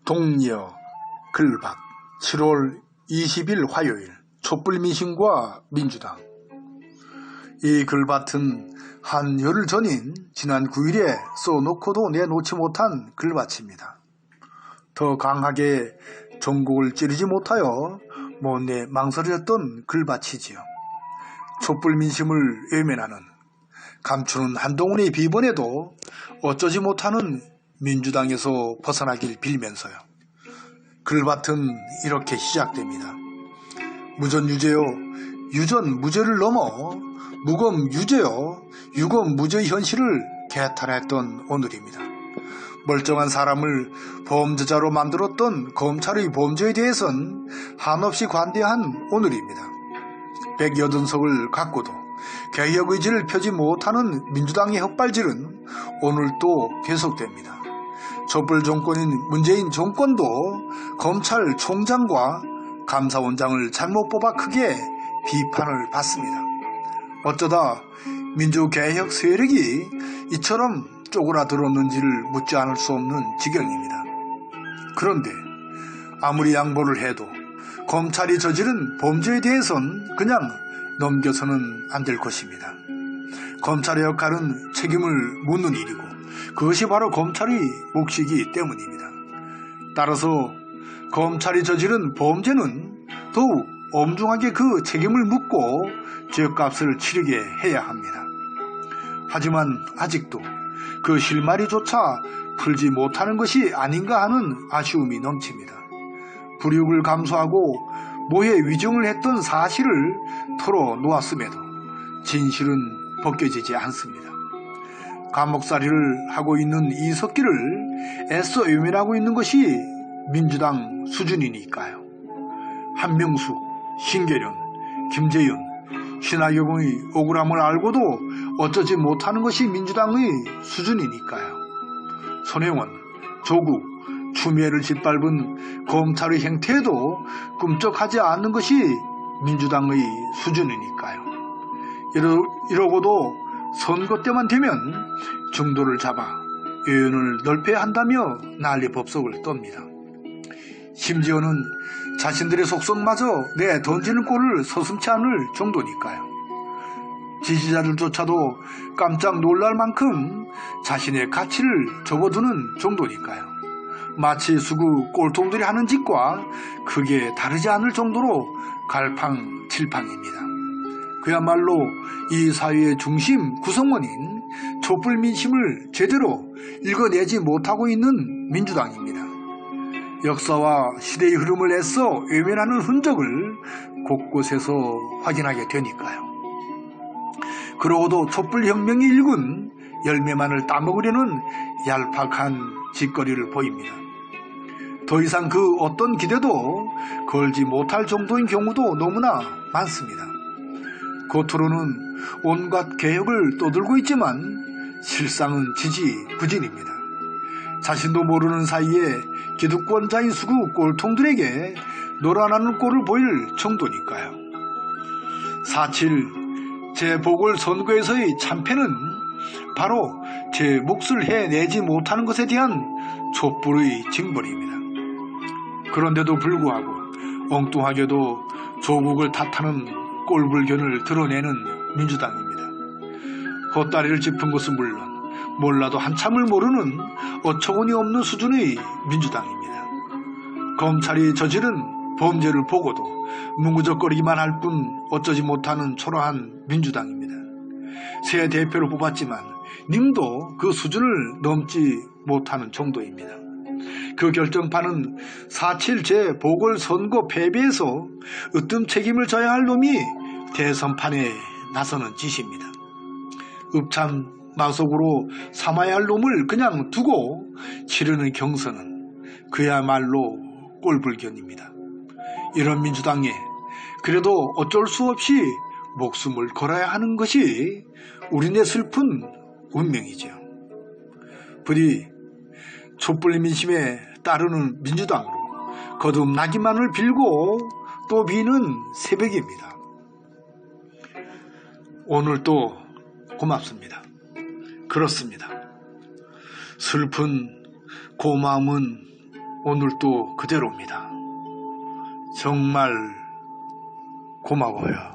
동리역 글밭 7월 20일 화요일 촛불민심과 민주당. 이 글밭은 한 열흘 전인 지난 9일에 써놓고도 내놓지 못한 글밭입니다. 더 강하게 전곡을 찌르지 못하여 못내 망설여졌던 글밭이지요. 촛불민심을 외면하는, 감추는 한동훈의 비번에도 어쩌지 못하는 민주당에서 벗어나길 빌면서요. 글밭은 이렇게 시작됩니다. 무전유죄요, 유전무죄를 넘어 무검유죄요, 유검무죄의 현실을 개탄했던 오늘입니다. 멀쩡한 사람을 범죄자로 만들었던 검찰의 범죄에 대해선 한없이 관대한 오늘입니다. 180석을 갖고도 개혁 의지를 펴지 못하는 민주당의 헛발질은 오늘 또 계속됩니다. 촛불 정권인 문재인 정권도 검찰총장과 감사원장을 잘못 뽑아 크게 비판을 받습니다. 어쩌다 민주개혁 세력이 이처럼 쪼그라들었는지를 묻지 않을 수 없는 지경입니다. 그런데 아무리 양보를 해도 검찰이 저지른 범죄에 대해선 그냥 넘겨서는 안 될 것입니다. 검찰의 역할은 책임을 묻는 일이고 그것이 바로 검찰의 몫이기 때문입니다. 따라서 검찰이 저지른 범죄는 더욱 엄중하게 그 책임을 묻고 죄값을 치르게 해야 합니다. 하지만 아직도 그 실마리조차 풀지 못하는 것이 아닌가 하는 아쉬움이 넘칩니다. 불이익을 감수하고 모해 위증을 했던 사실을 털어놓았음에도 진실은 벗겨지지 않습니다. 감옥살이를 하고 있는 이석기를 애써 외면하고 있는 것이 민주당 수준이니까요. 한명숙, 신계련, 김재윤, 신하경의 억울함을 알고도 어쩌지 못하는 것이 민주당의 수준이니까요. 손혜원, 조국, 추미애를 짓밟은 검찰의 행태에도 꿈쩍하지 않는 것이 민주당의 수준이니까요. 이러고도 선거 때만 되면 중도를 잡아 의원을 넓혀야 한다며 난리법석을 떱니다. 심지어는 자신들의 속성마저 내 던지는 꼴을 서슴지 않을 정도니까요. 지지자들조차도 깜짝 놀랄 만큼 자신의 가치를 접어두는 정도니까요. 마치 수구 꼴통들이 하는 짓과 크게 다르지 않을 정도로 갈팡질팡입니다. 그야말로 이 사회의 중심 구성원인 촛불 민심을 제대로 읽어내지 못하고 있는 민주당입니다. 역사와 시대의 흐름을 애써 외면하는 흔적을 곳곳에서 확인하게 되니까요. 그러고도 촛불혁명이 일군 열매만을 따먹으려는 얄팍한 짓거리를 보입니다. 더 이상 그 어떤 기대도 걸지 못할 정도인 경우도 너무나 많습니다. 겉으로는 온갖 개혁을 떠들고 있지만 실상은 지지부진입니다. 자신도 모르는 사이에 기득권자인 수구 꼴통들에게 놀아나는 꼴을 보일 정도니까요. 4.7 재보궐선거에서의 참패는 바로 제 몫을 해내지 못하는 것에 대한 촛불의 징벌입니다. 그런데도 불구하고 엉뚱하게도 조국을 탓하는 꼴불견을 드러내는 민주당입니다. 헛다리를 짚은 것은 물론 몰라도 한참을 모르는 어처구니 없는 수준의 민주당입니다. 검찰이 저지른 범죄를 보고도 뭉구적거리기만 할 뿐 어쩌지 못하는 초라한 민주당입니다. 새 대표를 뽑았지만 님도 그 수준을 넘지 못하는 정도입니다. 그 결정판은 4.7 재보궐선거 패배에서 으뜸 책임을 져야 할 놈이 대선판에 나서는 짓입니다. 읍참 마속으로 삼아야 할 놈을 그냥 두고 치르는 경선은 그야말로 꼴불견입니다. 이런 민주당에 그래도 어쩔 수 없이 목숨을 걸어야 하는 것이 우리네 슬픈 운명이죠. 부디 촛불 민심에 따르는 민주당으로 거듭나기만을 빌고 또 비는 새벽입니다. 오늘도 고맙습니다. 그렇습니다. 슬픈 고마움은 오늘도 그대로입니다. 정말 고마워요.